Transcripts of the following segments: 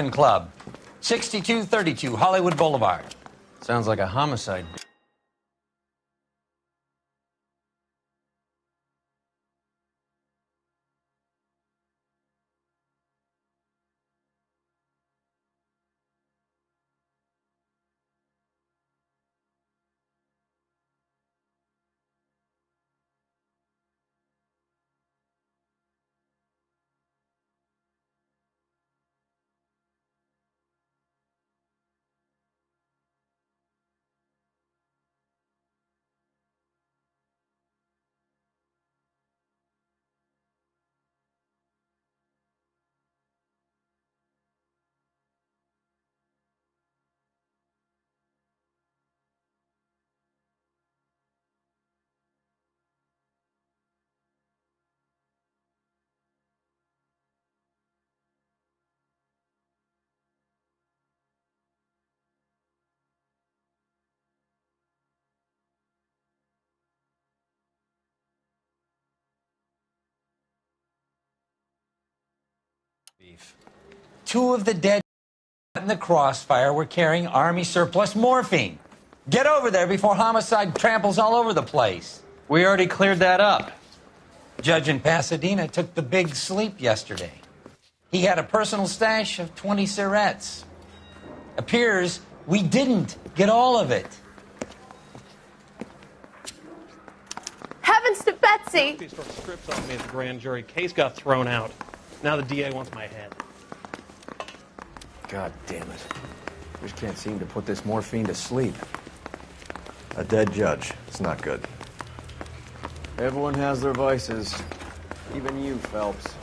Club, 6232 Hollywood Boulevard. Sounds like a homicide. Two of the dead in the crossfire were carrying Army surplus morphine. Get over there before homicide tramples all over the place. We already cleared that up. Judge in Pasadena took the big sleep yesterday. He had a personal stash of 20 cigarettes. Appears we didn't get all of it. Heavens to Betsy! They struck strips on me at the grand jury. Case got thrown out. Now the DA wants my head. God damn it. Just can't seem to put this morphine to sleep. A dead judge. It's not good. Everyone has their vices. Even you, Phelps.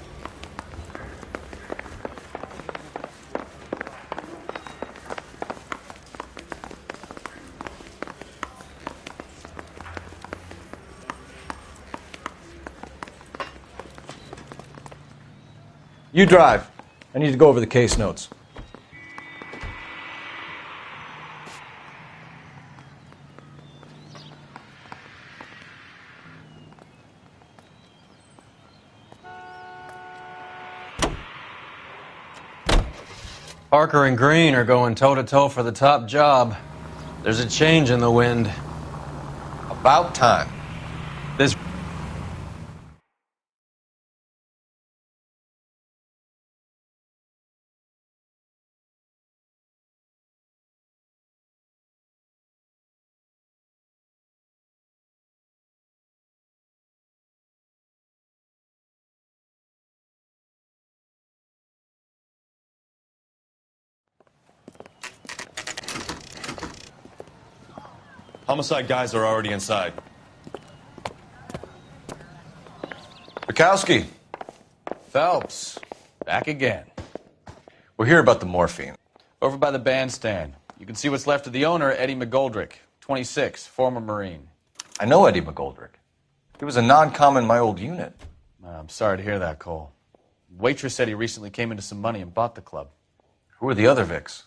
You drive. I need to go over the case notes. Parker and Green are going toe-to-toe for the top job. There's a change in the wind. About time. This... Homicide guys are already inside. Bukowski. Phelps, back again. We're here about the morphine. Over by the bandstand. You can see what's left of the owner, Eddie McGoldrick, 26, former Marine. I know Eddie McGoldrick. He was a non-com in my old unit. I'm sorry to hear that, Cole. Waitress said he recently came into some money and bought the club. Who are the other Vics?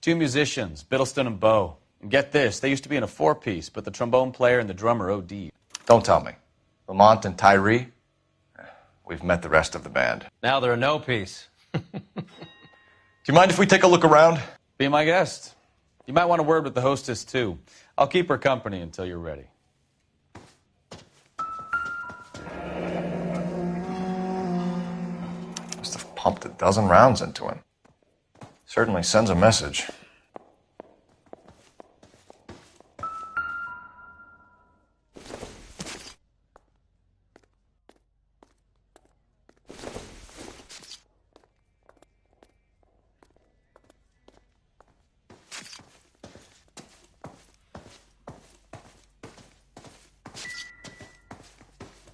Two musicians, Biddleston and Bowe. And get this, they used to be in a four-piece, but the trombone player and the drummer OD'd. Don't tell me. Lamont and Tyree? We've met the rest of the band. Now they're a no-piece. Do you mind if we take a look around? Be my guest. You might want a word with the hostess, too. I'll keep her company until you're ready. Must have pumped a dozen rounds into him. Certainly sends a message.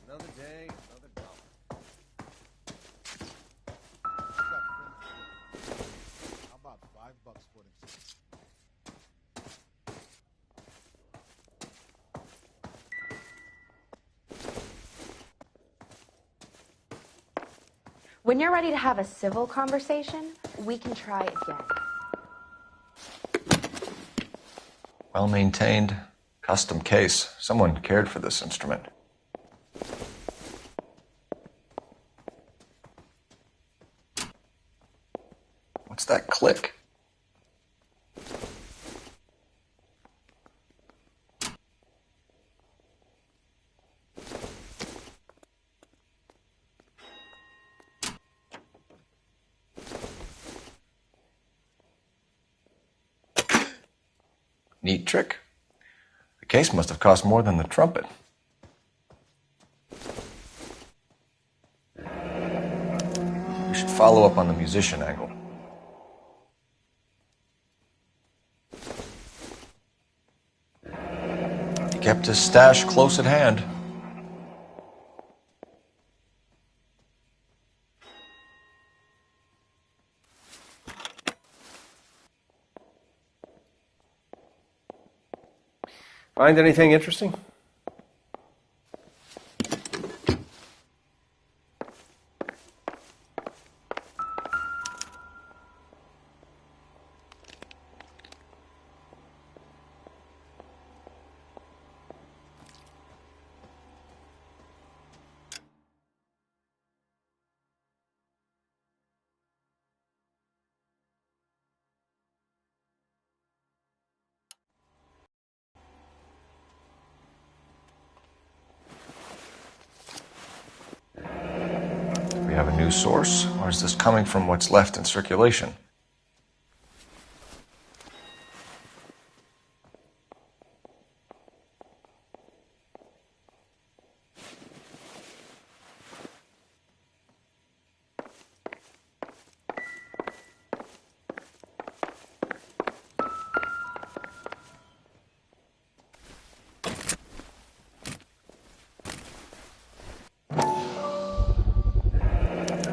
Another day, another dollar. How about $5 for them? When you're ready to have a civil conversation, we can try again. Well-maintained, custom case. Someone cared for this instrument. What's What's that click? Neat trick. The case must have cost more than the trumpet. We should follow up on the musician angle. He kept his stash close at hand. Find anything interesting? Do we have a new source, or is this coming from what's left in circulation?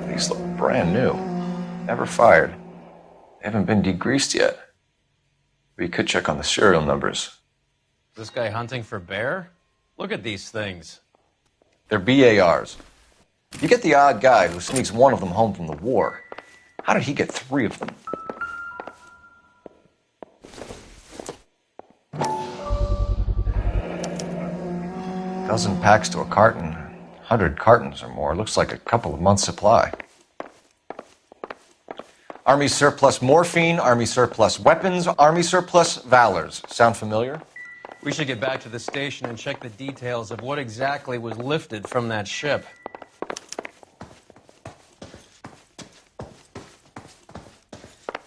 These look brand new. Never fired. They haven't been degreased yet. We could check on the serial numbers. This guy hunting for bear? Look at these things. They're BARs. You get the odd guy who sneaks one of them home from the war. How did he get 3 of them? Dozen packs to a carton. 100 cartons or more. Looks like a couple of months' supply. Army surplus morphine, Army surplus weapons, Army surplus valors. Sound familiar? We should get back to the station and check the details of what exactly was lifted from that ship.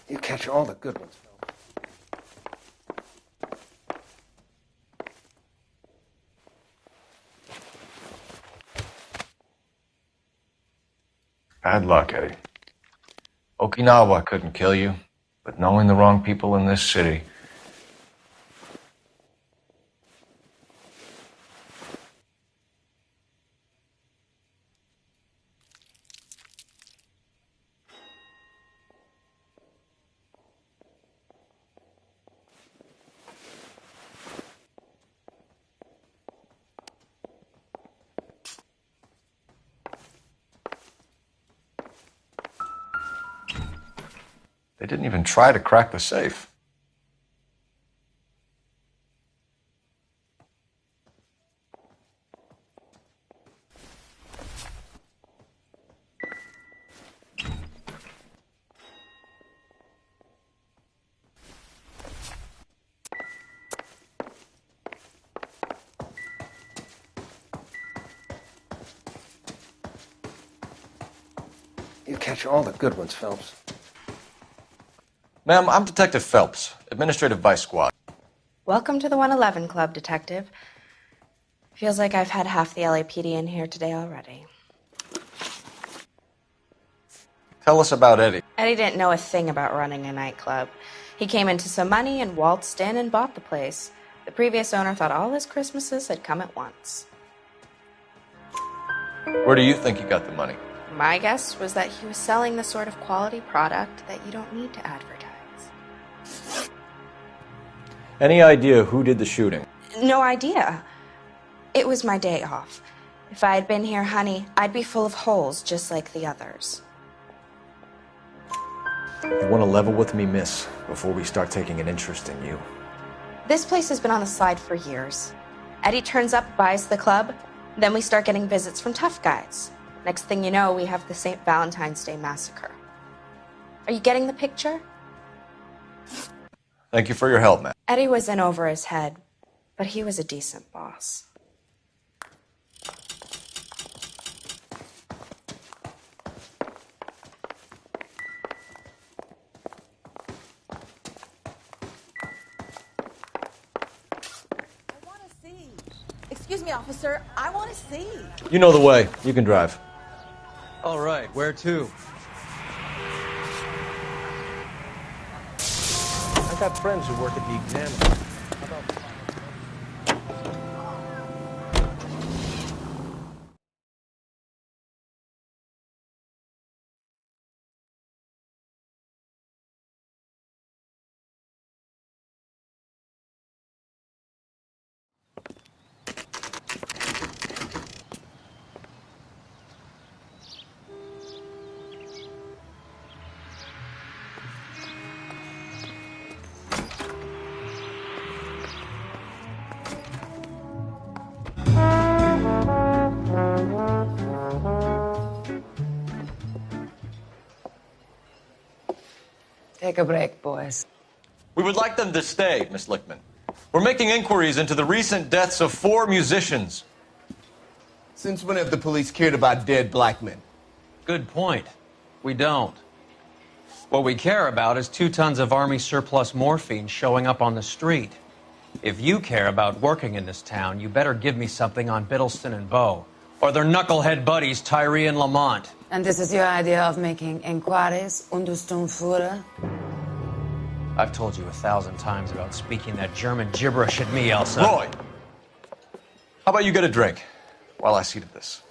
You catch all the good ones, Phil. Bad luck, Eddie. Okinawa couldn't kill you, but knowing the wrong people in this city. They didn't even try to crack the safe. You catch all the good ones, Phelps. Ma'am, I'm Detective Phelps, Administrative Vice Squad. Welcome to the 111 Club, Detective. Feels like I've had half the LAPD in here today already. Tell us about Eddie. Eddie didn't know a thing about running a nightclub. He came into some money and waltzed in and bought the place. The previous owner thought all his Christmases had come at once. Where do you think he got the money? My guess was that he was selling the sort of quality product that you don't need to advertise. Any idea who did the shooting? No idea. It was my day off. If I had been here, honey, I'd be full of holes just like the others. You want to level with me, miss, before we start taking an interest in you. This place has been on the slide for years. Eddie turns up, buys the club, then we start getting visits from tough guys. Next thing you know, we have the St. Valentine's Day massacre. Are you getting the picture? Thank you for your help, man. Eddie was in over his head, but he was a decent boss. Excuse me, officer. I want to see. You know the way. You can drive. All right, where to? I've got friends who work at the Examiner. How about... Take a break, boys. We would like them to stay, Miss Lickman. We're making inquiries into the recent deaths of 4 musicians. Since when have the police cared about dead black men? Good point. We don't. What we care about is 2 tons of Army surplus morphine showing up on the street. If you care about working in this town, you better give me something on Biddleston and Bow, or their knucklehead buddies Tyree and Lamont. And this is your idea of making inquiries, Untersturmführer? I've told you 1,000 times about speaking that German gibberish at me, Elsa. Roy, how about you get a drink while I see to this?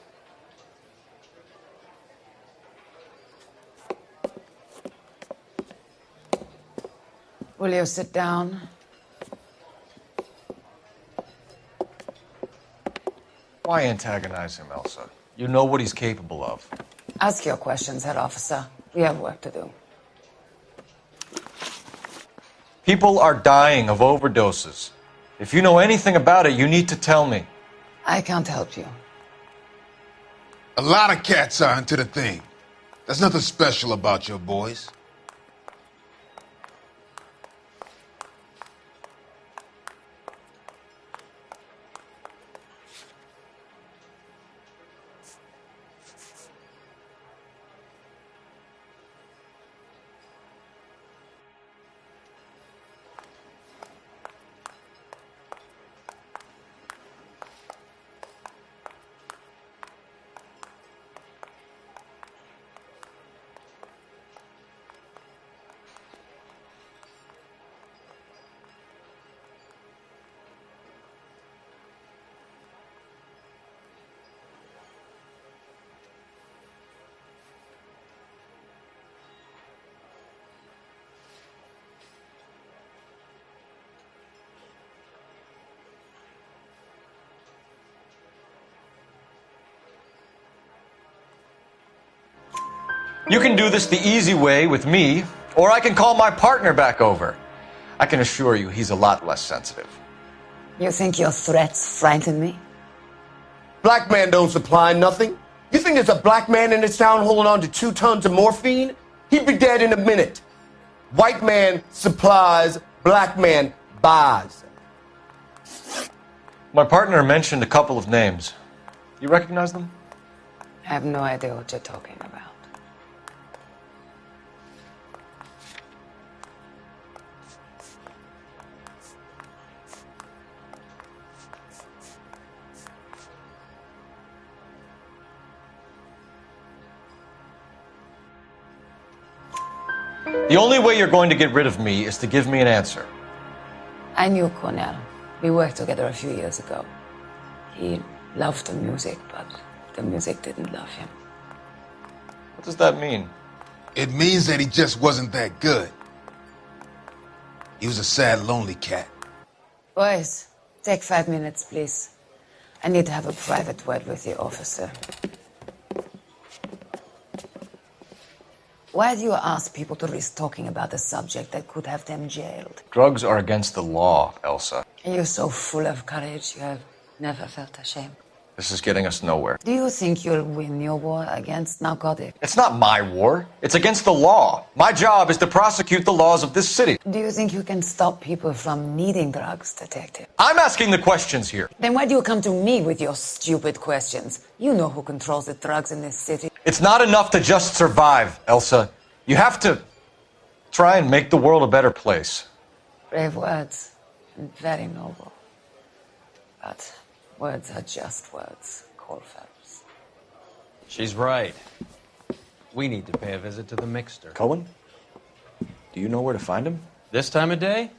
Will you sit down? Why antagonize him, Elsa? You know what he's capable of. Ask your questions, head officer. We have work to do. People are dying of overdoses. If you know anything about it, you need to tell me. I can't help you. A lot of cats are into the thing. There's nothing special about your boys. You can do this the easy way with me, or I can call my partner back over. I can assure you he's a lot less sensitive. You think your threats frighten me? Black man don't supply nothing. You think there's a black man in this town holding on to 2 tons of morphine? He'd be dead in a minute. White man supplies, black man buys. My partner mentioned a couple of names. You recognize them? I have no idea what you're talking about. The only way you're going to get rid of me is to give me an answer. I knew Cornell. We worked together a few years ago. He loved the music, but the music didn't love him. What does that mean? It means that he just wasn't that good. He was a sad, lonely cat. Boys, take 5 minutes, please. I need to have a private word with you, officer. Why do you ask people to risk talking about a subject that could have them jailed? Drugs are against the law, Elsa. And you're so full of courage, you have never felt ashamed. This is getting us nowhere. Do you think you'll win your war against narcotics? It's not my war. It's against the law. My job is to prosecute the laws of this city. Do you think you can stop people from needing drugs, detective? I'm asking the questions here. Then why do you come to me with your stupid questions? You know who controls the drugs in this city. It's not enough to just survive, Elsa. You have to try and make the world a better place. Brave words and very noble. But words are just words, Cole Phelps. She's right. We need to pay a visit to the mixer. Cohen? Do you know where to find him? This time of day?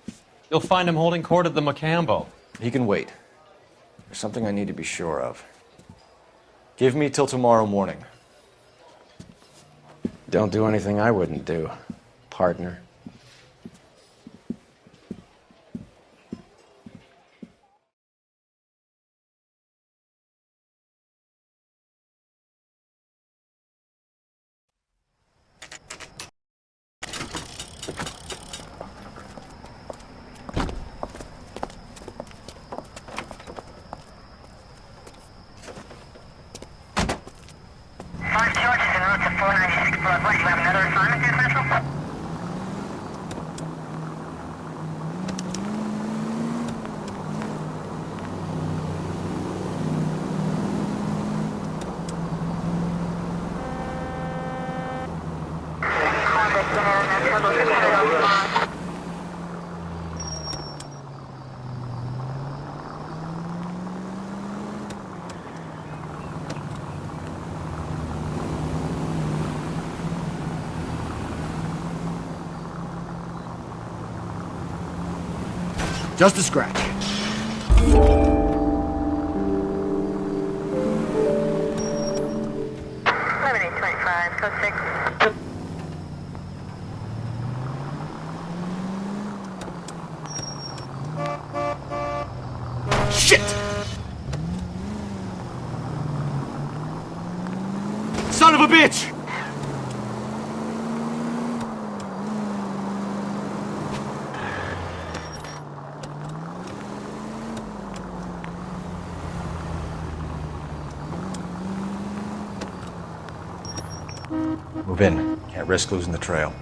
You'll find him holding court at the Macambo. He can wait. There's something I need to be sure of. Give me till tomorrow morning. Don't do anything I wouldn't do, partner. Just a scratch. Shit! Son of a bitch! Move in. Can't risk losing the trail.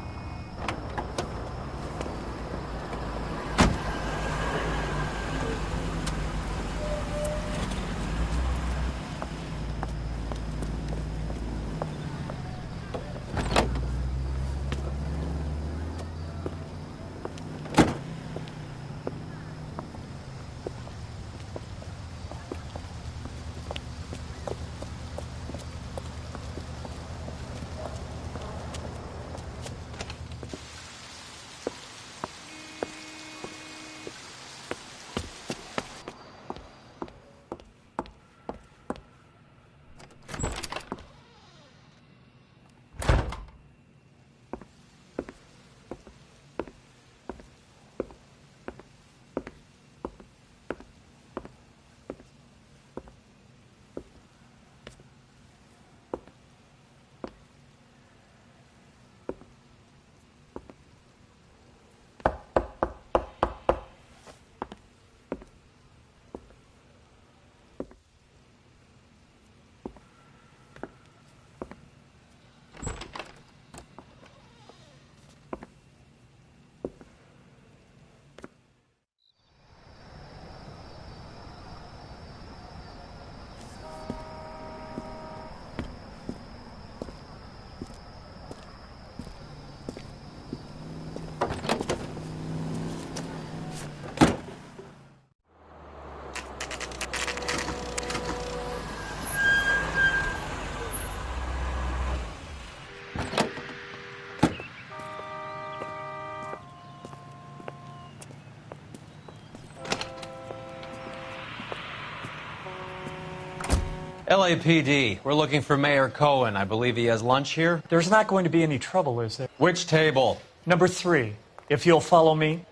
LAPD, we're looking for Mayor Cohen. I believe he has lunch here. There's not going to be any trouble, is there? Which table? Number 3, if you'll follow me.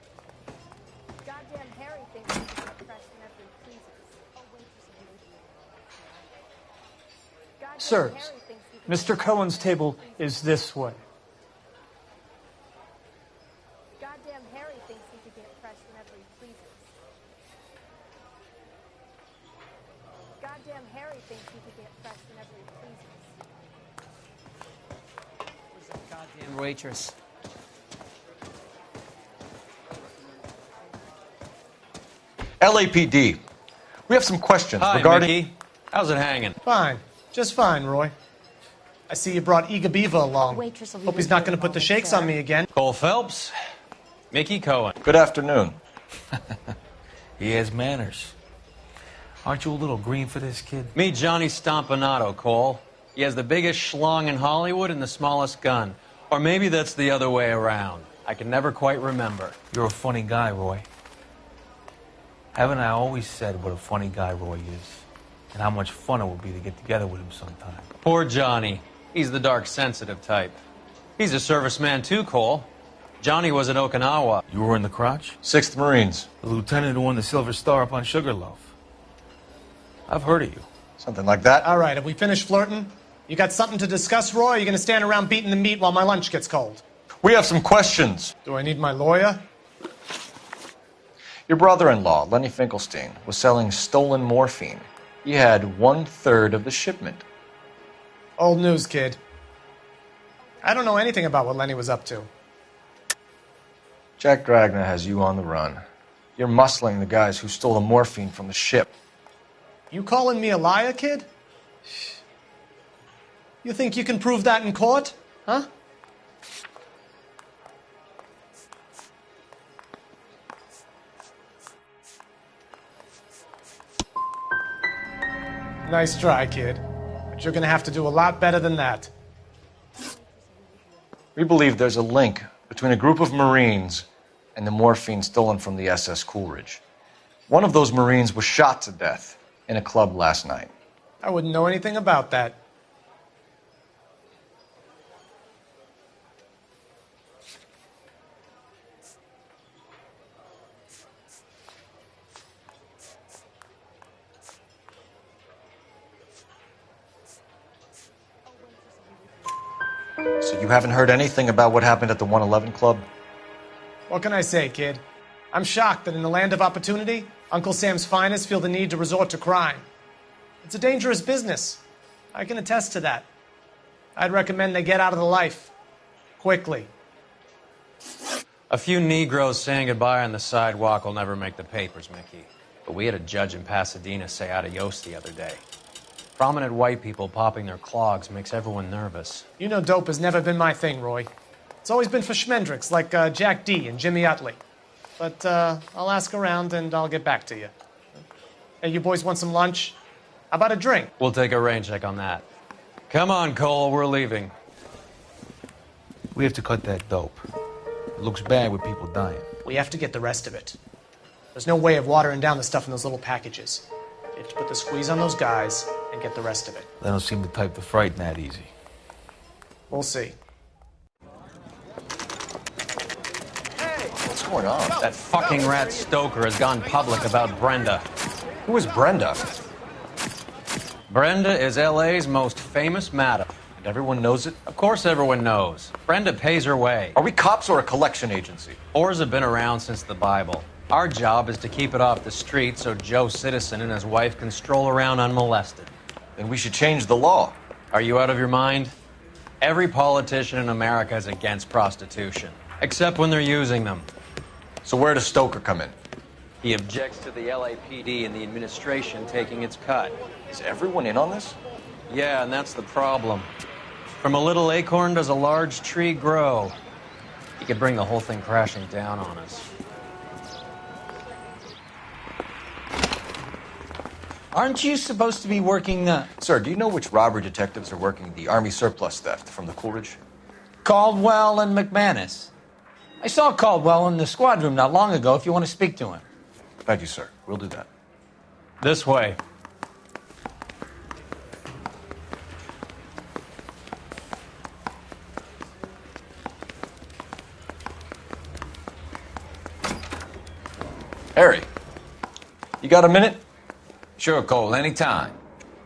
Goddamn Harry thinks he can get pressed whenever he pleases. Oh, wait for some Sirs, Mr. Cohen's table is this way. Goddamn Harry thinks he can get pressed whenever he pleases. Goddamn Harry thinks he can get fresh whenever he pleases. Goddamn waitress. LAPD. We have some questions Hi, regarding... Mickey. How's it hanging? Fine. Just fine, Roy. I see you brought Eager Beaver along. Hope he's not going to put the shakes on me again. Cole Phelps, Mickey Cohen. Good afternoon. He has manners. Aren't you a little green for this kid? Meet Johnny Stompanato, Cole. He has the biggest schlong in Hollywood and the smallest gun. Or maybe that's the other way around. I can never quite remember. You're a funny guy, Roy. Haven't I always said what a funny guy Roy is? And how much fun it would be to get together with him sometime. Poor Johnny. He's the dark, sensitive type. He's a serviceman too, Cole. Johnny was at Okinawa. You were in the crotch? 6th Marines. The lieutenant who won the Silver Star up on Sugarloaf. I've heard of you. Something like that. All right, have we finished flirting? You got something to discuss, Roy, or are you going to stand around beating the meat while my lunch gets cold? We have some questions. Do I need my lawyer? Your brother-in-law, Lenny Finkelstein, was selling stolen morphine. He had 1/3 of the shipment. Old news, kid. I don't know anything about what Lenny was up to. Jack Dragna has you on the run. You're muscling the guys who stole the morphine from the ship. You calling me a liar, kid? You think you can prove that in court? Huh? Nice try, kid. But you're gonna have to do a lot better than that. We believe there's a link between a group of Marines and the morphine stolen from the SS Coolidge. One of those Marines was shot to death in a club last night. I wouldn't know anything about that. So you haven't heard anything about what happened at the 111 Club? What can I say, kid? I'm shocked that in the land of opportunity, Uncle Sam's finest feel the need to resort to crime. It's a dangerous business. I can attest to that. I'd recommend they get out of the life. Quickly. A few Negroes saying goodbye on the sidewalk will never make the papers, Mickey. But we had a judge in Pasadena say adios the other day. Prominent white people popping their clogs makes everyone nervous. You know dope has never been my thing, Roy. It's always been for schmendricks like Jack D. and Jimmy Utley. But I'll ask around and I'll get back to you. Hey, you boys want some lunch? How about a drink? We'll take a rain check on that. Come on, Cole, we're leaving. We have to cut that dope. It looks bad with people dying. We have to get the rest of it. There's no way of watering down the stuff in those little packages. You have to put the squeeze on those guys and get the rest of it. They don't seem the type to frighten that easy. We'll see. What's going on? That fucking rat Stoker has gone public about Brenda. Who is Brenda? Brenda is LA's most famous madam. And everyone knows it? Of course everyone knows. Brenda pays her way. Are we cops or a collection agency? Whores have been around since the Bible. Our job is to keep it off the street so Joe Citizen and his wife can stroll around unmolested. Then we should change the law. Are you out of your mind? Every politician in America is against prostitution, except when they're using them. So where does Stoker come in? He objects to the LAPD and the administration taking its cut. Is everyone in on this? Yeah, and that's the problem. From a little acorn does a large tree grow. He could bring the whole thing crashing down on us. Aren't you supposed to be working the... Sir, do you know which robbery detectives are working the Army surplus theft from the Coolidge? Caldwell and McManus. I saw Caldwell in the squad room not long ago if you want to speak to him. Thank you, sir. We'll do that. This way. Harry, you got a minute? Sure, Cole, anytime.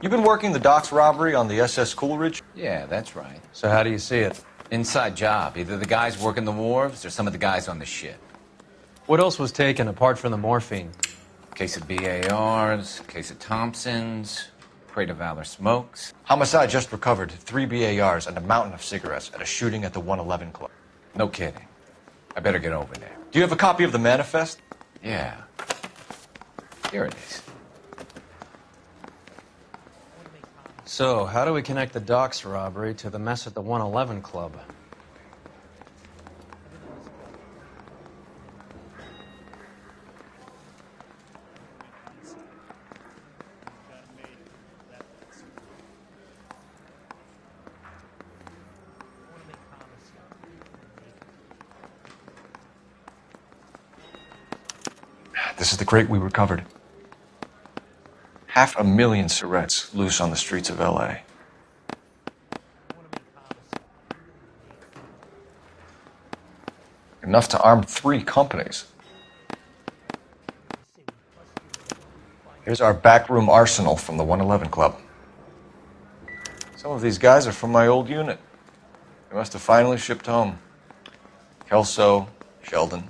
You've been working the docks robbery on the SS Coolidge? Yeah, that's right. So how do you see it? Inside job. Either the guys working the wharves or some of the guys on the ship. What else was taken apart from the morphine? Case of BARs, case of Thompsons, crate of Valor smokes. Homicide just recovered 3 BARs and a mountain of cigarettes at a shooting at the 111 Club. No kidding. I better get over there. Do you have a copy of the manifest? Yeah. Here it is. So, how do we connect the docks robbery to the mess at the 111 Club? This is the crate we recovered. 500,000 cigarettes loose on the streets of L.A. Enough to arm 3 companies. Here's our backroom arsenal from the 111 Club. Some of these guys are from my old unit. They must have finally shipped home. Kelso, Sheldon,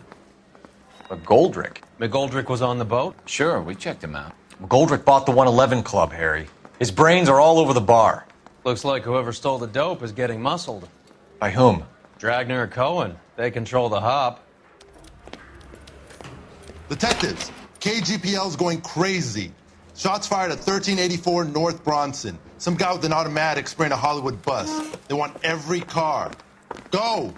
McGoldrick. McGoldrick was on the boat? Sure, we checked him out. McGoldrick bought the 111 Club, Harry. His brains are all over the bar. Looks like whoever stole the dope is getting muscled. By whom? Dragner or Cohen. They control the hop. Detectives, KGPL's going crazy. Shots fired at 1384 North Bronson. Some guy with an automatic spraying a Hollywood bus. They want every car. Go!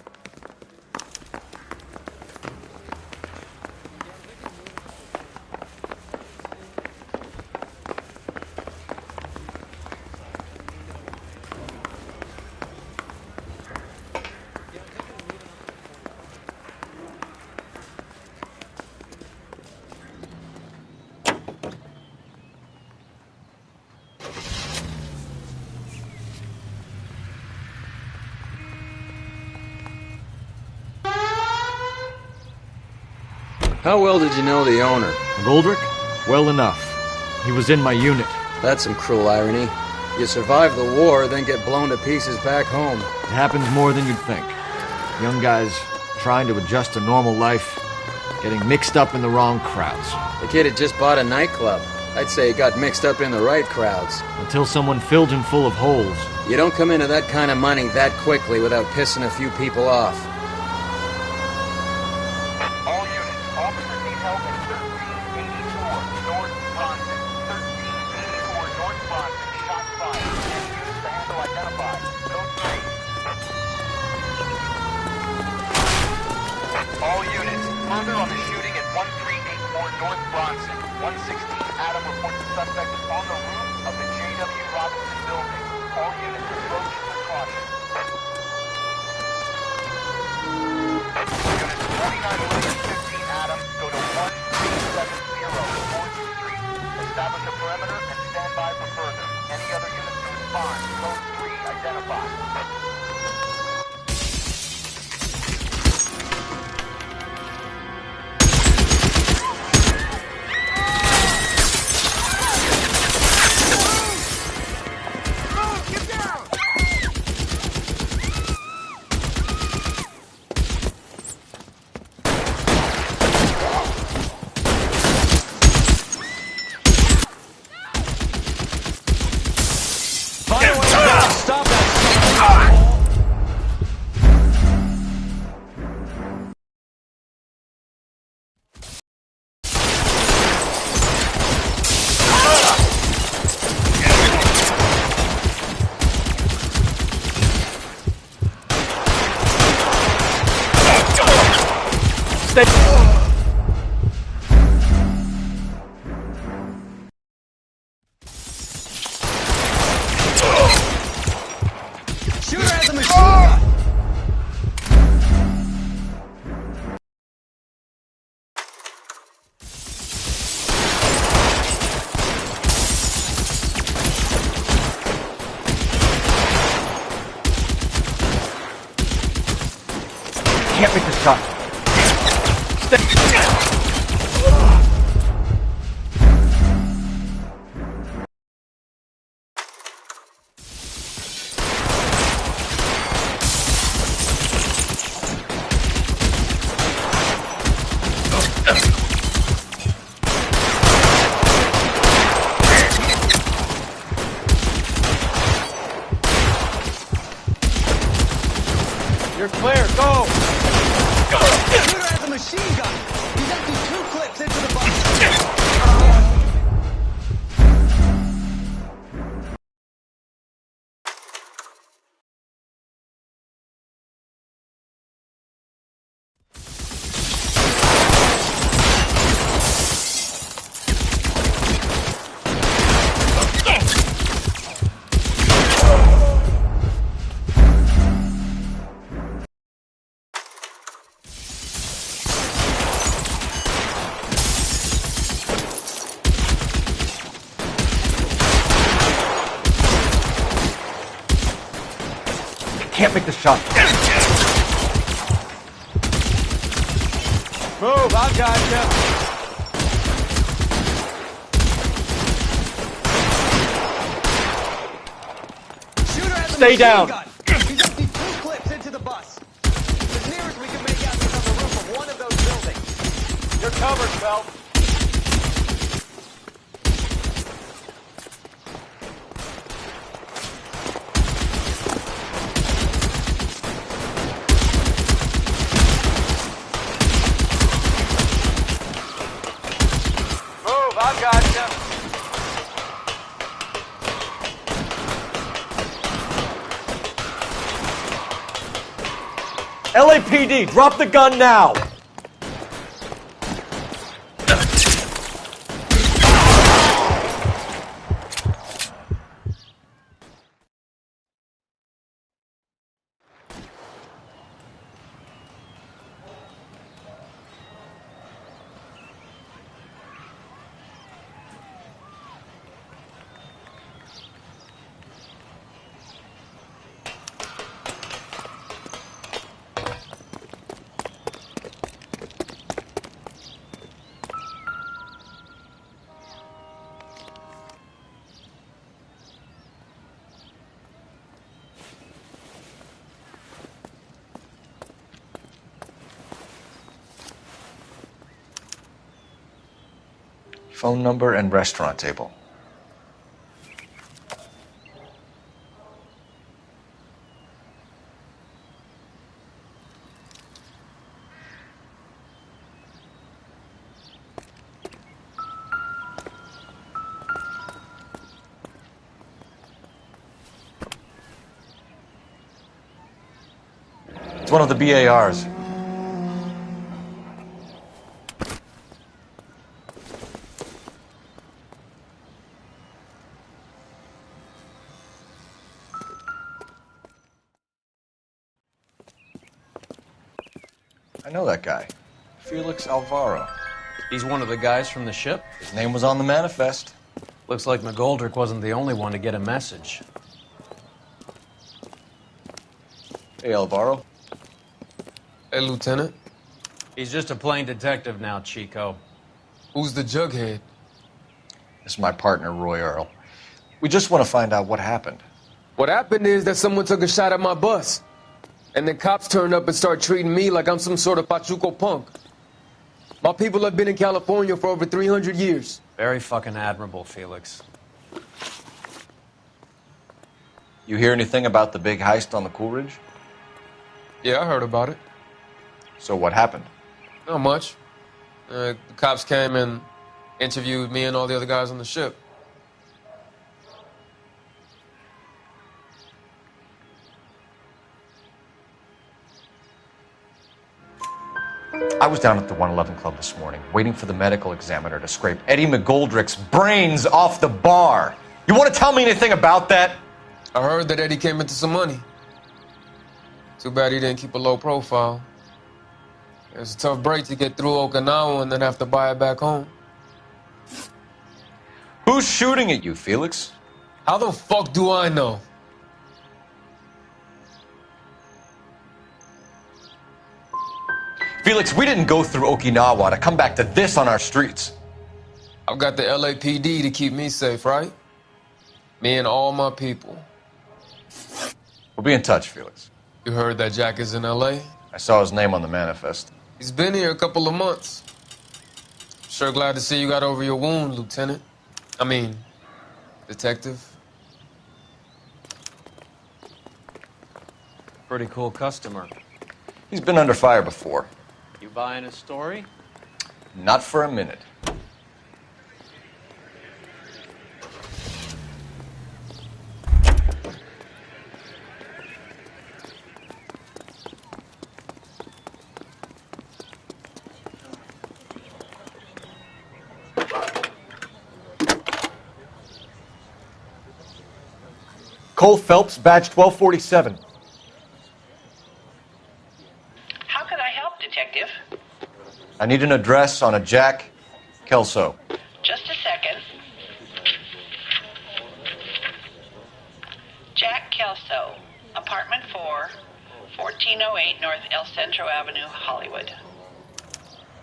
How well did you know the owner? Goldrick? Well enough. He was in my unit. That's some cruel irony. You survive the war, then get blown to pieces back home. It happens more than you'd think. Young guys trying to adjust to normal life, getting mixed up in the wrong crowds. The kid had just bought a nightclub. I'd say he got mixed up in the right crowds. Until someone filled him full of holes. You don't come into that kind of money that quickly without pissing a few people off. All units, further on the shooting at 1384 North Bronson. 116 Adam reports the suspect is on the roof of the J.W. Robinson building. All units approach with caution. Units 49 William 15 Adam go to 1370 4th Street. Establish a perimeter and stand by for further. Any other units to respond. Code 3 identified. Can't make this shot. can't make the shot. Move, I got you. Stay down. We just need 2 clips into the bus. The nearest we can make out is on the roof of one of those buildings. You're covered, Phelps. Move, I got you. LAPD, drop the gun now! Phone number and restaurant table. It's one of the BARs. I know that guy. Felix Alvaro. He's one of the guys from the ship? His name was on the manifest. Looks like McGoldrick wasn't the only one to get a message. Hey, Alvaro. Hey, Lieutenant. He's just a plain detective now, Chico. Who's the jughead? This is my partner, Roy Earl. We just want to find out what happened. What happened is that someone took a shot at my bus. And the cops turned up and started treating me like I'm some sort of Pachuco punk. My people have been in California for over 300 years. Very fucking admirable, Felix. You hear anything about the big heist on the Coolidge? Yeah, I heard about it. So what happened? Not much. The cops came and interviewed me and all the other guys on the ship. I was down at the 111 Club this morning, waiting for the medical examiner to scrape Eddie McGoldrick's brains off the bar. You want to tell me anything about that? I heard that Eddie came into some money. Too bad he didn't keep a low profile. It's a tough break to get through Okinawa and then have to buy it back home. Who's shooting at you, Felix? How the fuck do I know? Felix, we didn't go through Okinawa to come back to this on our streets. I've got the LAPD to keep me safe, right? Me and all my people. We'll be in touch, Felix. You heard that Jack is in LA? I saw his name on the manifest. He's been here a couple of months. Sure glad to see you got over your wound, Lieutenant. I mean, Detective. Pretty cool customer. He's been under fire before. You buying his story? Not for a minute. Cole Phelps, badge 1247. How can I help, Detective? I need an address on a Jack Kelso. Just a second. Jack Kelso, apartment 4, 1608 North El Centro Avenue, Hollywood.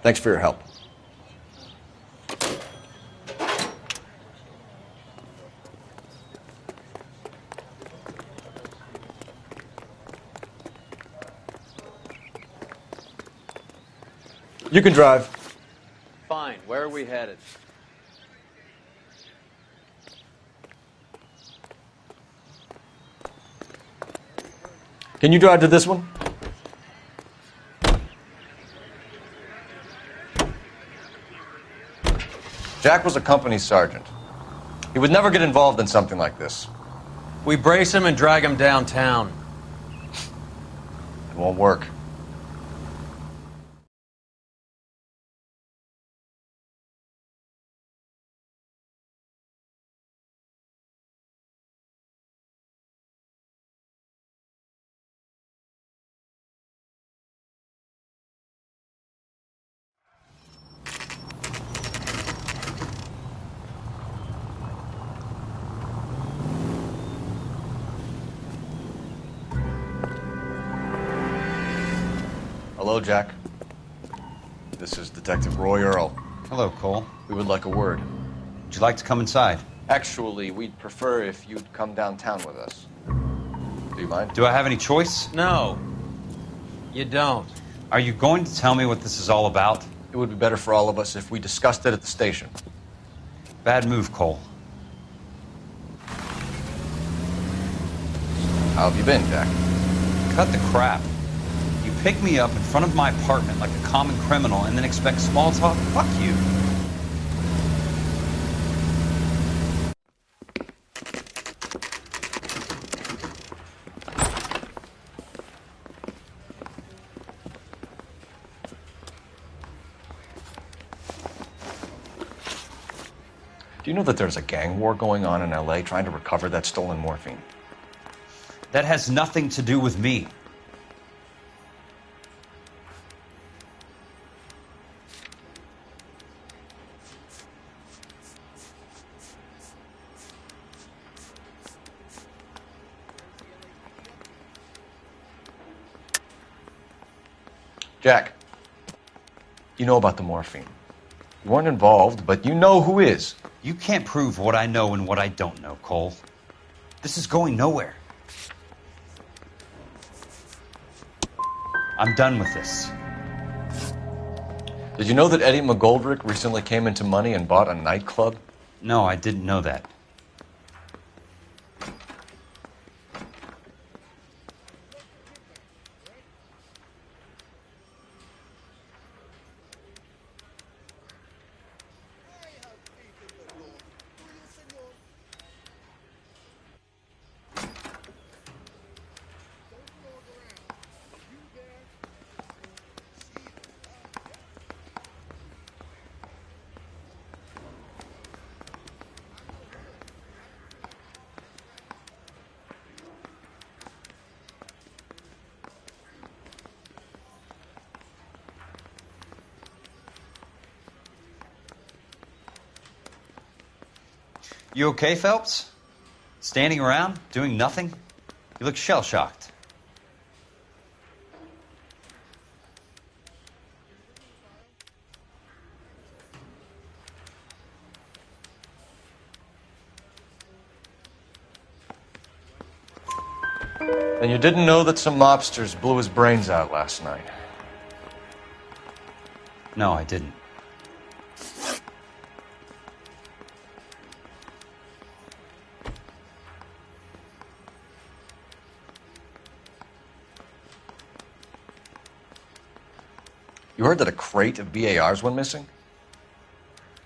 Thanks for your help. You can drive. Fine. Where are we headed? Can you drive to this one? Jack was a company sergeant. He would never get involved in something like this. We brace him and drag him downtown. It won't work. Hello, Jack. This is Detective Roy Earl. Hello, Cole. We would like a word. Would you like to come inside? Actually, we'd prefer if you'd come downtown with us. Do you mind? Do I have any choice? No. You don't. Are you going to tell me what this is all about? It would be better for all of us if we discussed it at the station. Bad move, Cole. How have you been, Jack? Cut the crap. You pick me up in front of my apartment like a common criminal and then expect small talk? Fuck you. Do you know that there's a gang war going on in LA trying to recover that stolen morphine? That has nothing to do with me. Jack, you know about the morphine. You weren't involved, but you know who is. You can't prove what I know and what I don't know, Cole. This is going nowhere. I'm done with this. Did you know that Eddie McGoldrick recently came into money and bought a nightclub? No, I didn't know that. You okay, Phelps? Standing around, doing nothing? You look shell-shocked. And you didn't know that some mobsters blew his brains out last night? No, I didn't. You heard that a crate of BARs went missing?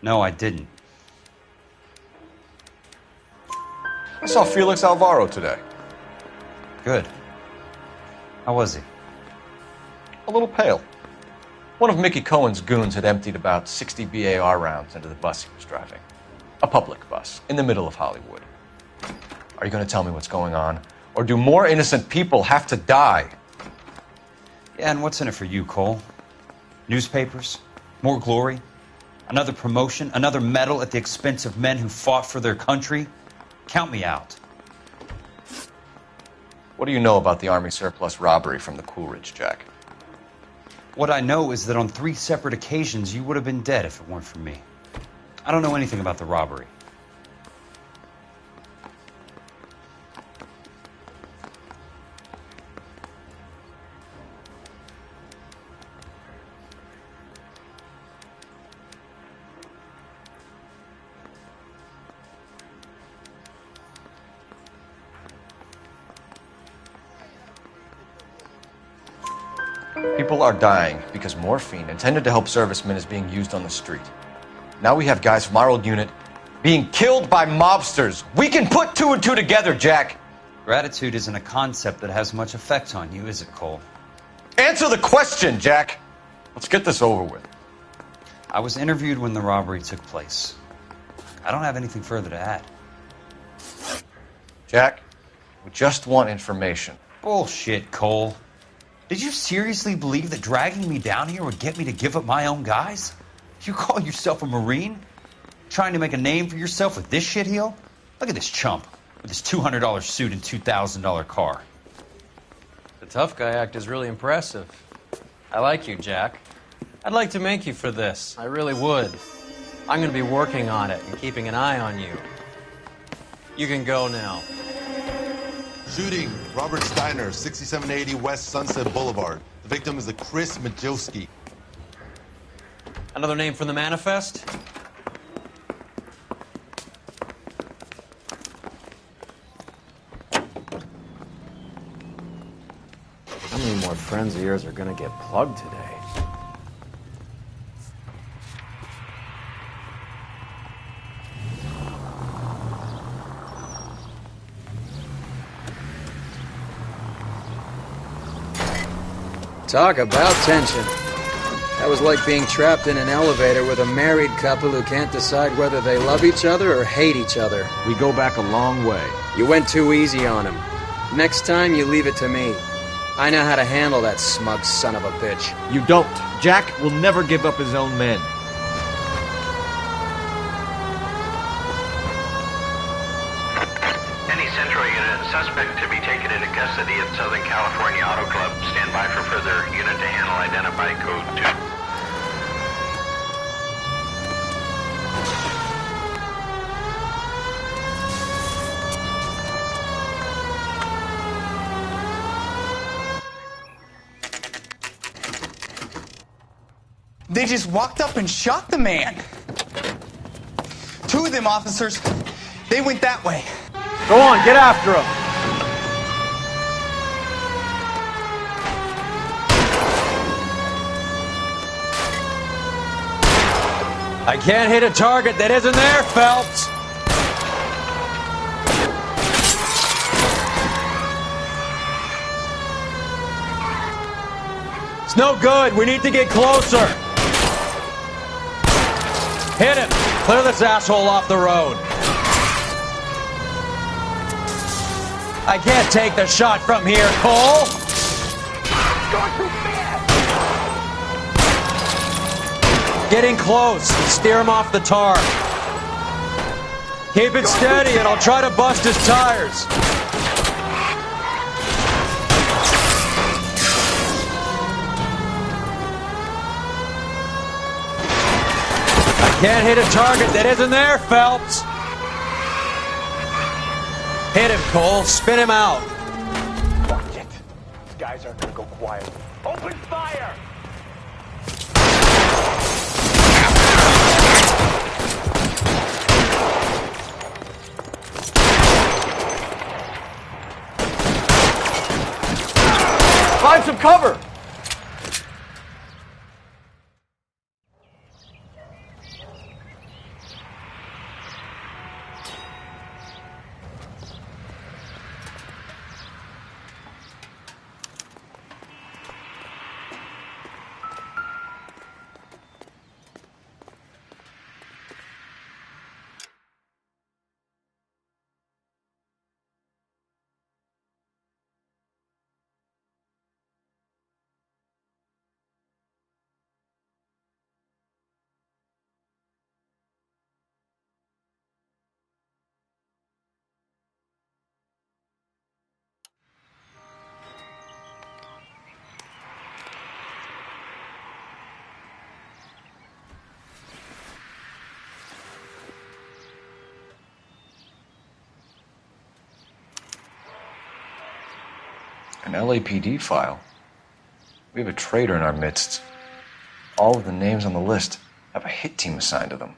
No, I didn't. I saw Felix Alvaro today. Good. How was he? A little pale. One of Mickey Cohen's goons had emptied about 60 BAR rounds into the bus he was driving. A public bus, in the middle of Hollywood. Are you going to tell me what's going on? Or do more innocent people have to die? Yeah, and what's in it for you, Cole? Newspapers? More glory? Another promotion? Another medal at the expense of men who fought for their country? Count me out. What do you know about the Army surplus robbery from the Coolidge, Jack? What I know is that on 3 separate occasions, you would have been dead if it weren't for me. I don't know anything about the robbery. People are dying because morphine intended to help servicemen is being used on the street. Now we have guys from our old unit being killed by mobsters. We can put 2 and 2 together, Jack. Gratitude isn't a concept that has much effect on you, is it, Cole? Answer the question, Jack. Let's get this over with. I was interviewed when the robbery took place. I don't have anything further to add. Jack, we just want information. Bullshit, Cole. Did you seriously believe that dragging me down here would get me to give up my own guys? You call yourself a Marine? Trying to make a name for yourself with this shitheel? Look at this chump with his $200 suit and $2,000 car. The tough guy act is really impressive. I like you, Jack. I'd like to make you for this. I really would. I'm going to be working on it and keeping an eye on you. You can go now. Shooting, Robert Steiner, 6780 West Sunset Boulevard. The victim is a Chris Majowski. Another name from the manifest? How many more friends of yours are gonna get plugged today? Talk about tension. That was like being trapped in an elevator with a married couple who can't decide whether they love each other or hate each other. We go back a long way. You went too easy on him. Next time, you leave it to me. I know how to handle that smug son of a bitch. You don't. Jack will never give up his own men. Any Central unit, suspect to be taken into custody at Southern California Auto Club. Stand by for further unit to handle identify code 2. They just walked up and shot the man. 2 of them officers, they went that way. Go on, get after him. I can't hit a target that isn't there, Phelps. It's no good. We need to get closer. Hit him. Clear this asshole off the road. I can't take the shot from here, Cole. Going too fast. Getting close. Steer him off the tar. Keep it steady and I'll try to bust his tires. Can't hit a target that isn't there, Phelps. Hit him, Cole. Spin him out. Watch it. These guys aren't gonna go quiet. Open fire! Find some cover! An LAPD file? We have a traitor in our midst. All of the names on the list have a hit team assigned to them.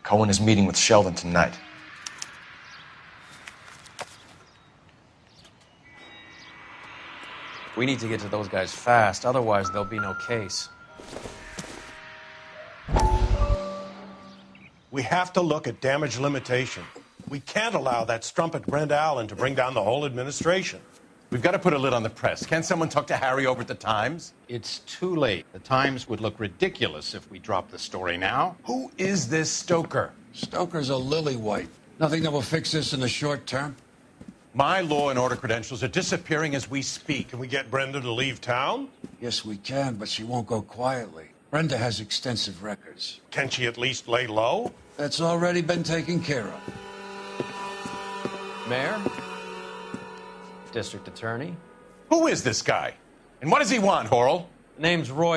Cohen is meeting with Sheldon tonight. We need to get to those guys fast, otherwise there'll be no case. We have to look at damage limitation. We can't allow that strumpet Brent Allen to bring down the whole administration. We've got to put a lid on the press. Can't someone talk to Harry over at the Times? It's too late. The Times would look ridiculous if we dropped the story now. Who is this Stoker? Stoker's a lily-white. Nothing that will fix this in the short term. My law and order credentials are disappearing as we speak. Can we get Brenda to leave town? Yes, we can, but she won't go quietly. Brenda has extensive records. Can she at least lay low? That's already been taken care of. Mayor? District Attorney? Who is this guy? And what does he want, Horrell? Name's Roy.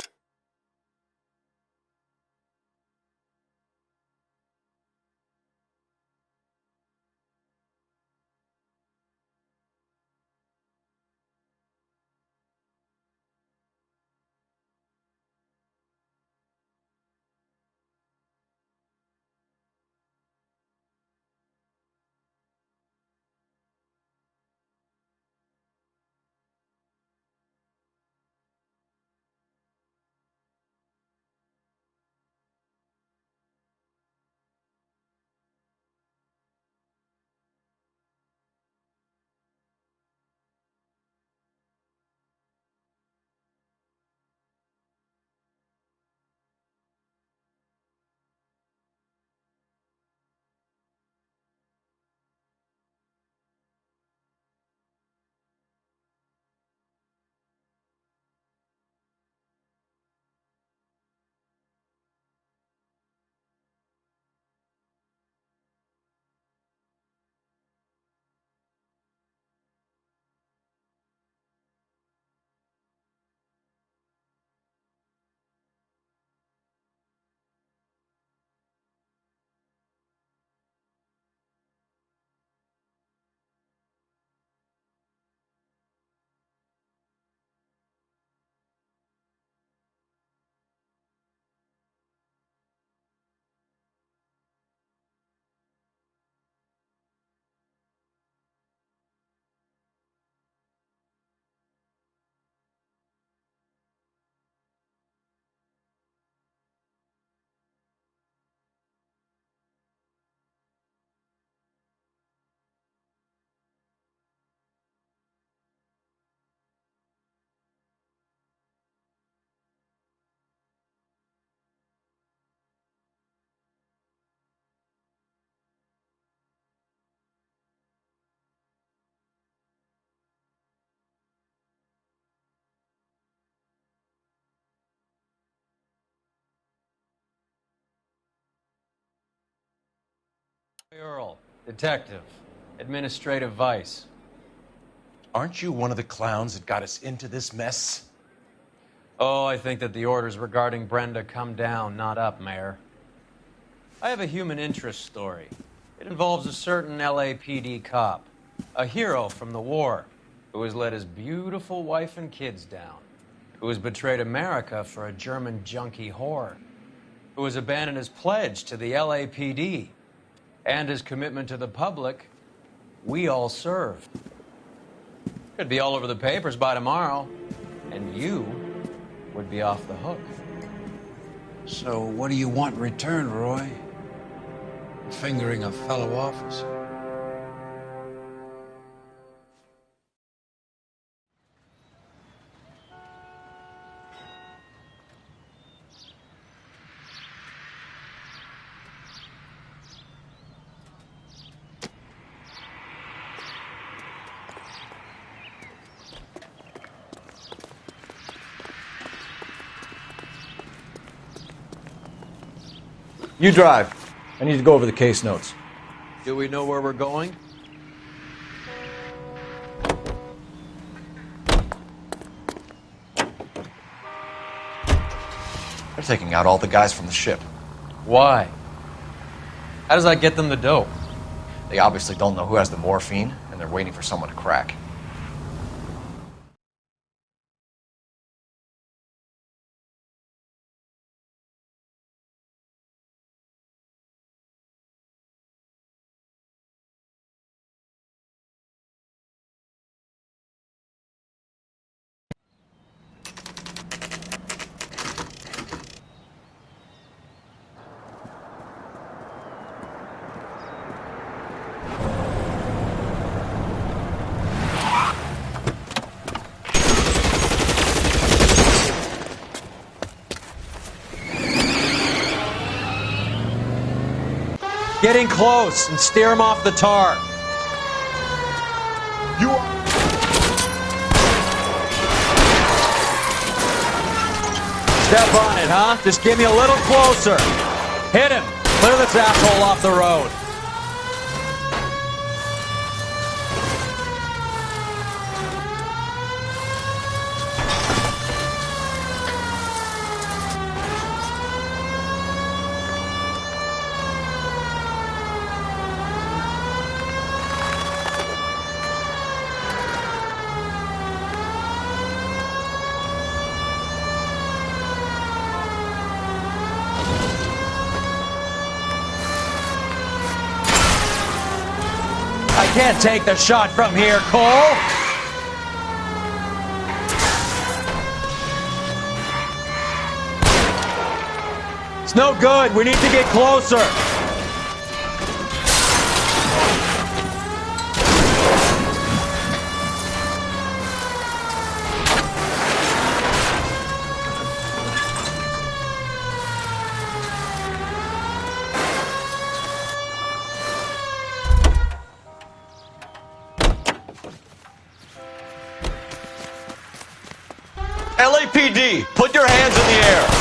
Earl, detective, administrative vice. Aren't you one of the clowns that got us into this mess? Oh, I think that the orders regarding Brenda come down, not up, Mayor. I have a human interest story. It involves a certain LAPD cop, a hero from the war, who has let his beautiful wife and kids down, who has betrayed America for a German junkie whore, who has abandoned his pledge to the LAPD, and his commitment to the public. We all served. Could be all over the papers by tomorrow, and you would be off the hook. So what do you want in return, Roy? Fingering a fellow officer? You drive. I need to go over the case notes. Do we know where we're going? They're taking out all the guys from the ship. Why? How does that get them the dope? They obviously don't know who has the morphine, and they're waiting for someone to crack. Getting close and steer him off the tar. You are... Step on it, huh? Just get me a little closer. Hit him. Clear this asshole off the road. I can't take the shot from here, Cole. It's no good. We need to get closer. LAPD, put your hands in the air.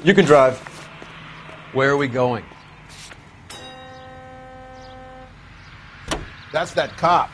You can drive. Where are we going? That's that cop.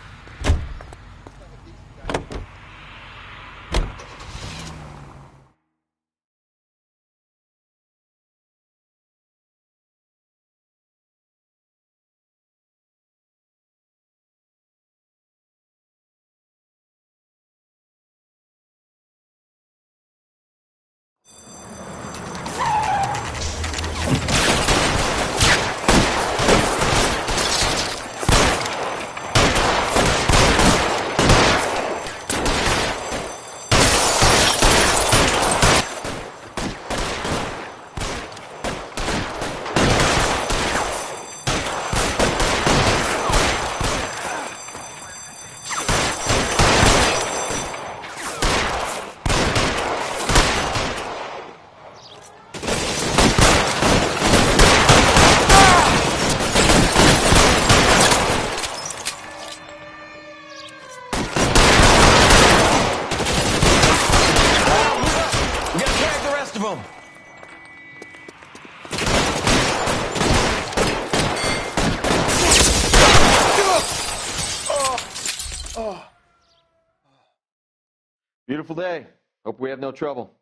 Beautiful day. Hope we have no trouble.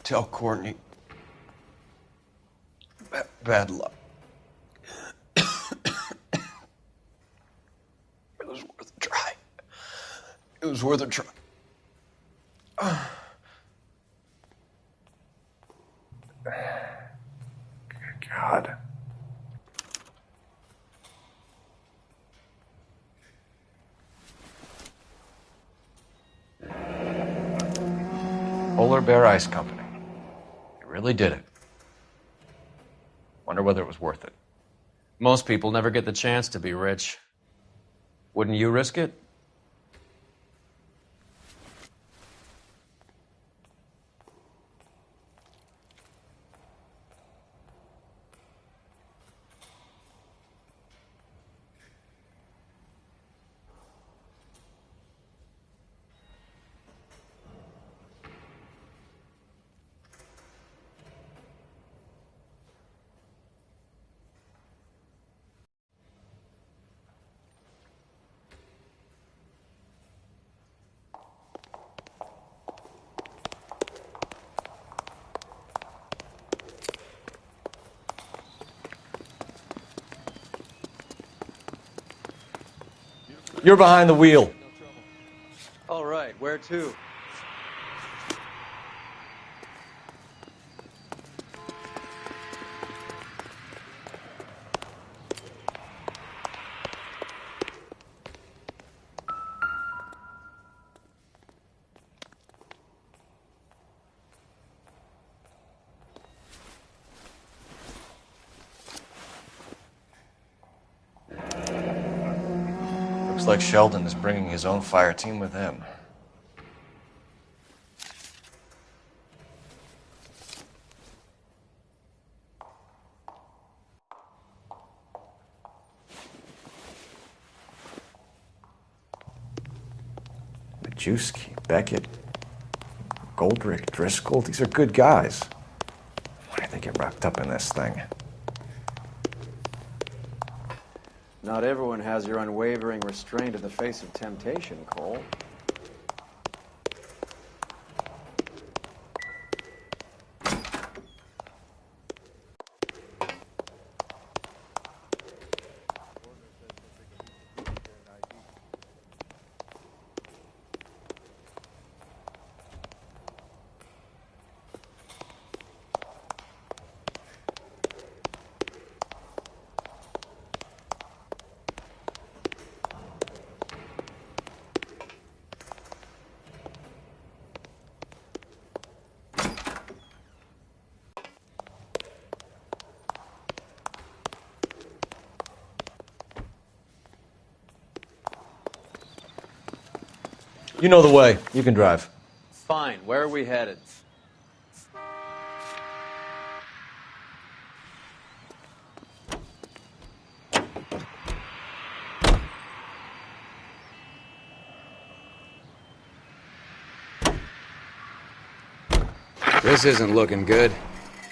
Tell Courtney. Bad luck. It was worth a try. It was worth a try. God. Polar Bear Ice Company. They really did it. Wonder whether it was worth it. Most people never get the chance to be rich. Wouldn't you risk it? You're behind the wheel. All right, where to? Looks like Sheldon is bringing his own fire team with him. Majewski, Beckett, Goldrick, Driscoll, these are good guys. Why did they get wrapped up in this thing? Not everyone has your unwavering restraint in the face of temptation, Cole. You know the way. You can drive. Fine, where are we headed? This isn't looking good.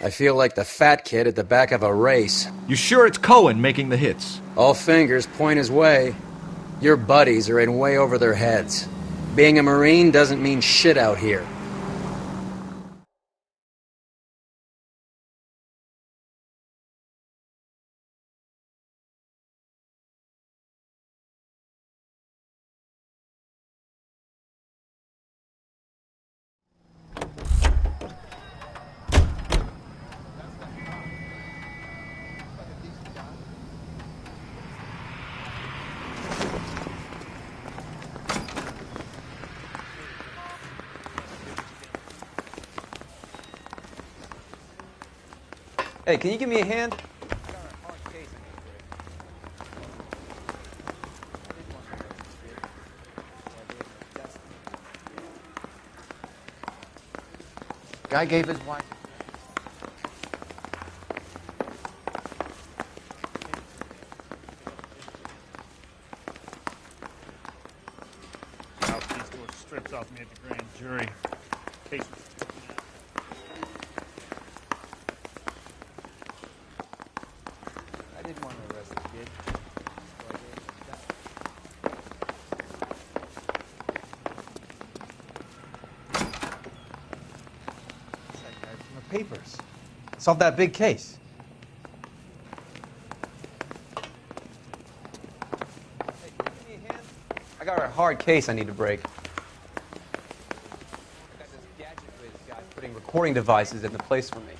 I feel like the fat kid at the back of a race. You sure it's Cohen making the hits? All fingers point his way. Your buddies are in way over their heads. Being a Marine doesn't mean shit out here. Hey, can you give me a hand? Guy gave his wife. strips off me at the grand jury. Case was I didn't want to arrest the kid. From the papers. Solved that big case. I got a hard case I need to break. I got this gadget whiz guy putting recording devices in the place for me.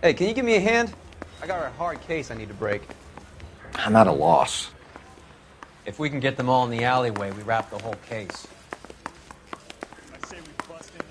Hey, can you give me a hand? I got a hard case I need to break. I'm at a loss. If we can get them all in the alleyway, we wrap the whole case. I say we bust in there.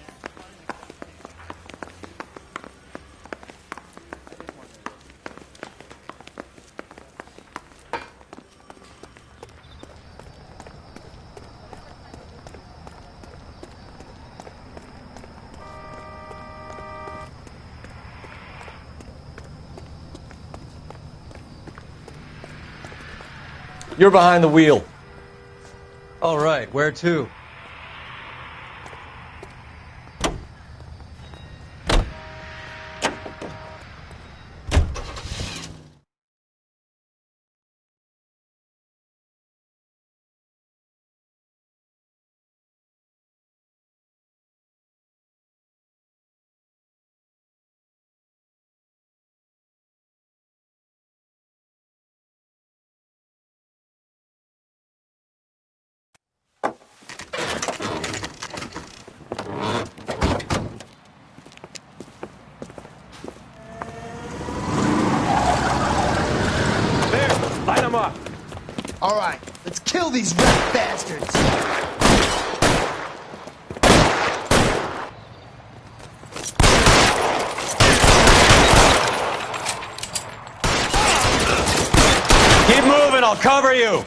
You're behind the wheel. All right, where to? Light them up. All right, let's kill these rat bastards. Keep moving, I'll cover you.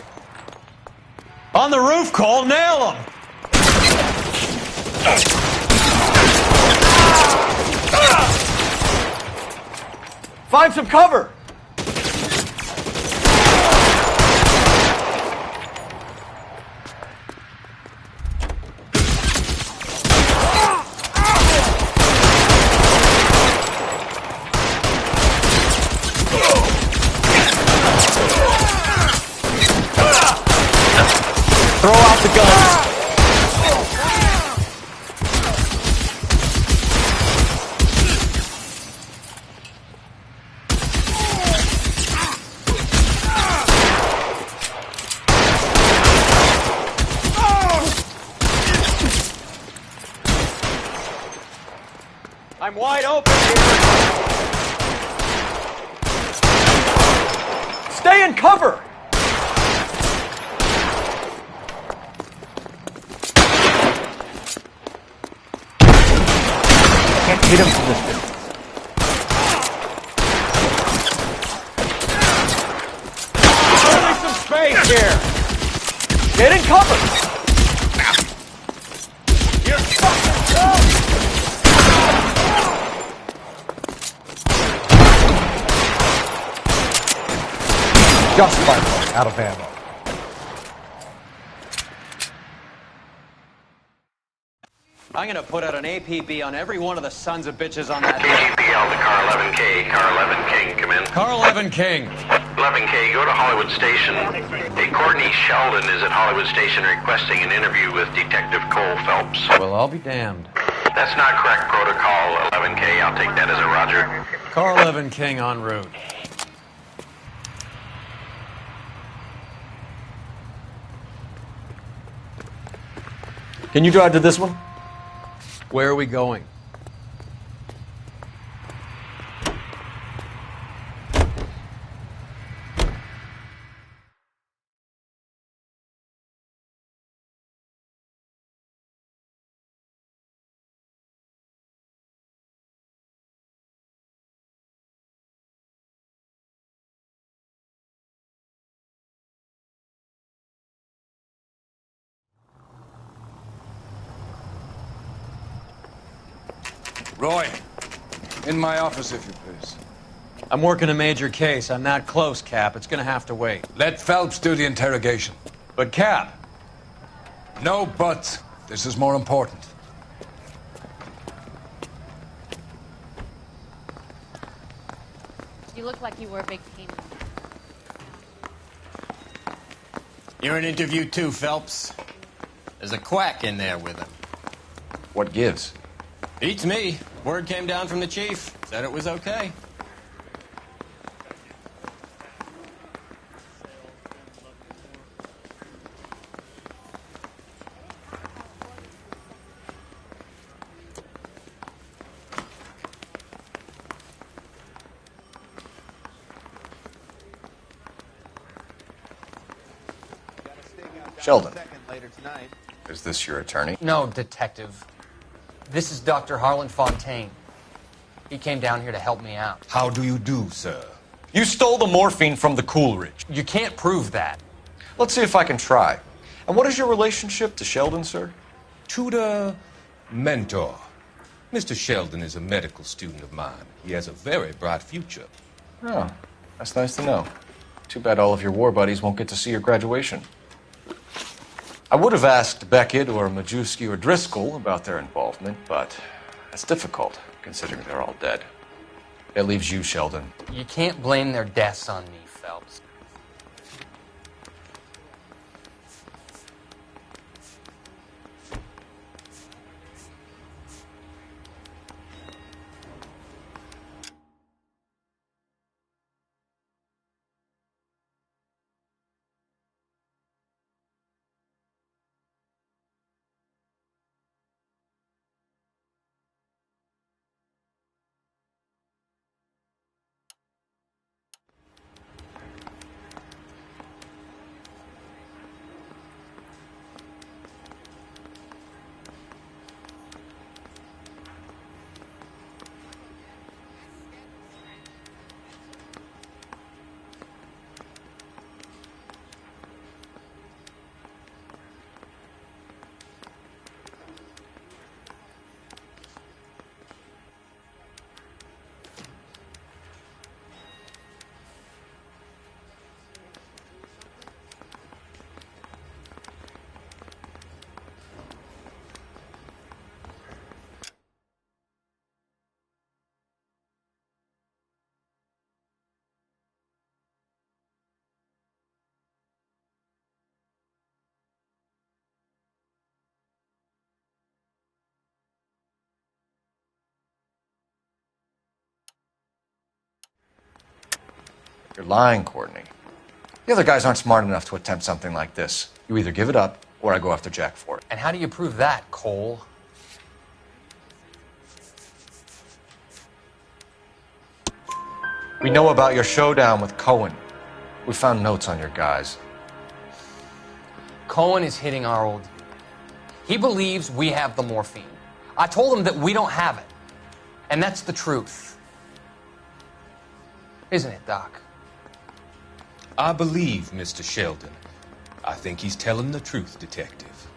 On the roof, Cole, nail him. Find some cover. Throw out the guns. I'm wide open here. Stay in cover. Can't hit him from this distance. Only some space here. Get in cover. You're fucking Just fired. Out of ammo. I'm gonna put out an APB on every one of the sons of bitches on that. KGPL to car 11K. Car 11 King, come in. Car 11 King. 11K, go to Hollywood Station. Hey, Courtney Sheldon is at Hollywood Station requesting an interview with Detective Cole Phelps. Well, I'll be damned. That's not correct protocol, 11K. I'll take that as a roger. Car 11 King en route. Can you drive to this one? Where are we going? Roy, in my office, if you please. I'm working a major case. I'm not close, Cap. It's gonna have to wait. Let Phelps do the interrogation. But, Cap, No buts. This is more important. You look like you were a big pain. You're in interview too, Phelps. There's a quack in there with him. What gives? Beats me. Word came down from the chief. Said it was okay. Sheldon. Is this your attorney? No, detective. This is Dr. Harlan Fontaine. He came down here to help me out. How do you do, sir? You stole the morphine from the Coolidge. You can't prove that. Let's see if I can try. And what is your relationship to Sheldon, sir? Tutor, mentor. Mr. Sheldon is a medical student of mine. He has a very bright future. Oh, that's nice to know. Too bad all of your war buddies won't get to see your graduation. I would have asked Beckett or Majewski or Driscoll about their involvement, but that's difficult, considering they're all dead. That leaves you, Sheldon. You can't blame their deaths on me, Phelps. You're lying, Courtney. The other guys aren't smart enough to attempt something like this. You either give it up, or I go after Jack for it. And how do you prove that, Cole? We know about your showdown with Cohen. We found notes on your guys. Cohen is hitting our old unit. He believes we have the morphine. I told him that we don't have it. And that's the truth. Isn't it, Doc? I believe Mr. Sheldon. I think he's telling the truth, Detective.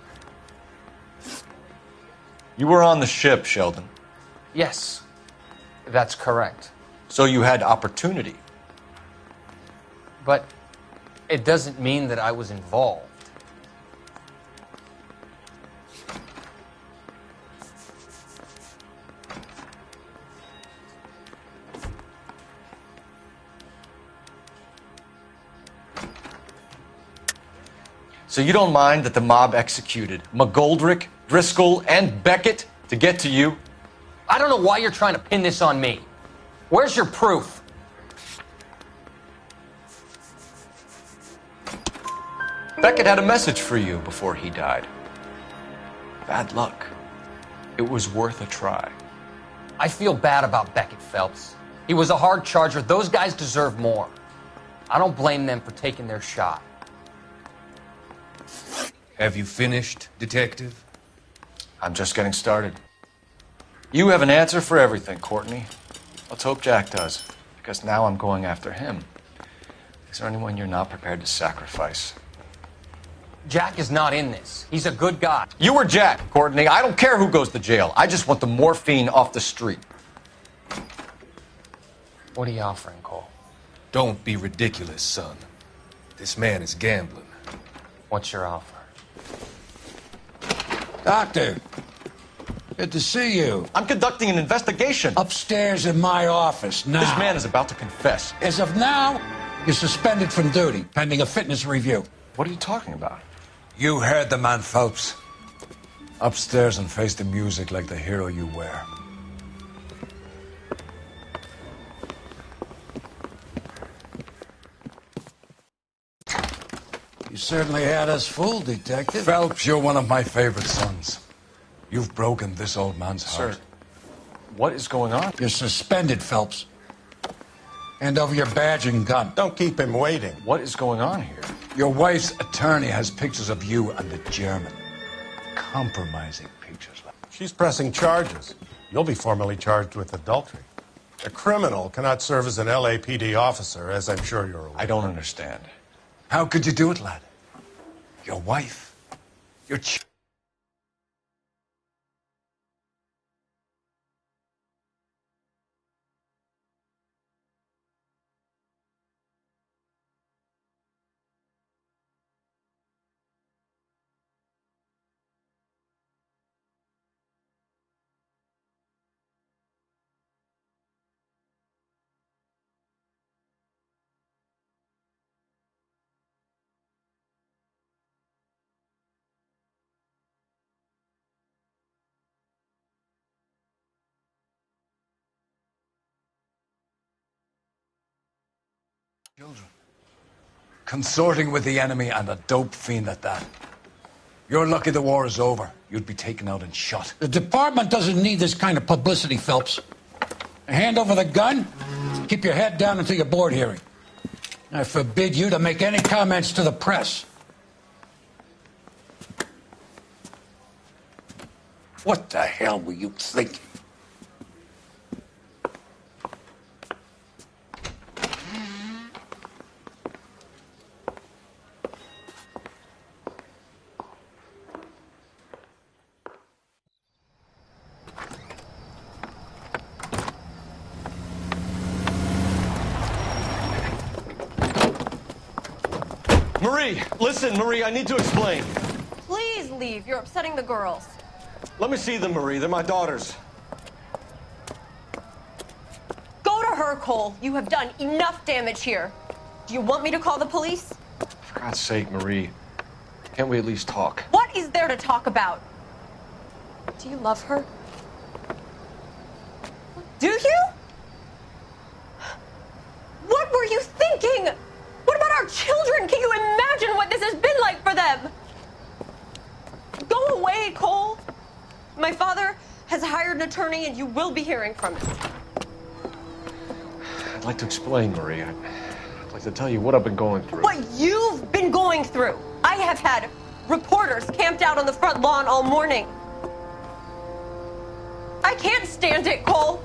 You were on the ship, Sheldon. Yes, that's correct. So you had opportunity. But it doesn't mean that I was involved. So you don't mind that the mob executed McGoldrick, Driscoll, and Beckett to get to you? I don't know why you're trying to pin this on me. Where's your proof? Beckett had a message for you before he died. Bad luck. It was worth a try. I feel bad about Beckett, Phelps. He was a hard charger. Those guys deserve more. I don't blame them for taking their shot. Have you finished, Detective? I'm just getting started. You have an answer for everything, Courtney. Let's hope Jack does, because now I'm going after him. Is there anyone you're not prepared to sacrifice? Jack is not in this. He's a good guy. You or Jack, Courtney. I don't care who goes to jail. I just want the morphine off the street. What are you offering, Cole? Don't be ridiculous, son. This man is gambling. What's your offer? Doctor, good to see you. I'm conducting an investigation. Upstairs in my office now. This man is about to confess. As of now, you're suspended from duty, pending a fitness review. What are you talking about? You heard the man, Phelps. Upstairs and face the music like the hero you were. You certainly had us fooled, Detective. Phelps, you're one of my favorite sons. You've broken this old man's heart. Sir, what is going on? You're suspended, Phelps. Hand over your badge and gun. Don't keep him waiting. What is going on here? Your wife's attorney has pictures of you and the German. Compromising pictures. She's pressing charges. You'll be formally charged with adultery. A criminal cannot serve as an LAPD officer, as I'm sure you're aware. I don't understand. How could you do it, lad? Your wife. Your children. Consorting with the enemy and a dope fiend at that. You're lucky the war is over. You'd be taken out and shot. The department doesn't need this kind of publicity, Phelps. Hand over the gun. Keep your head down until your board hearing. I forbid you to make any comments to the press. What the hell were you thinking? Marie, listen, Marie, I need to explain. Please leave. You're upsetting the girls. Let me see them, Marie. They're my daughters. Go to her, Cole. You have done enough damage here. Do you want me to call the police? For God's sake, Marie, can't we at least talk? What is there to talk about? Do you love her? Do you? What were you thinking? What about our children? Can you imagine what this has been like for them? Go away, Cole. My father has hired an attorney, and you will be hearing from him. I'd like to explain, Marie. I'd like to tell you what I've been going through. What you've been going through. I have had reporters camped out on the front lawn all morning. I can't stand it, Cole.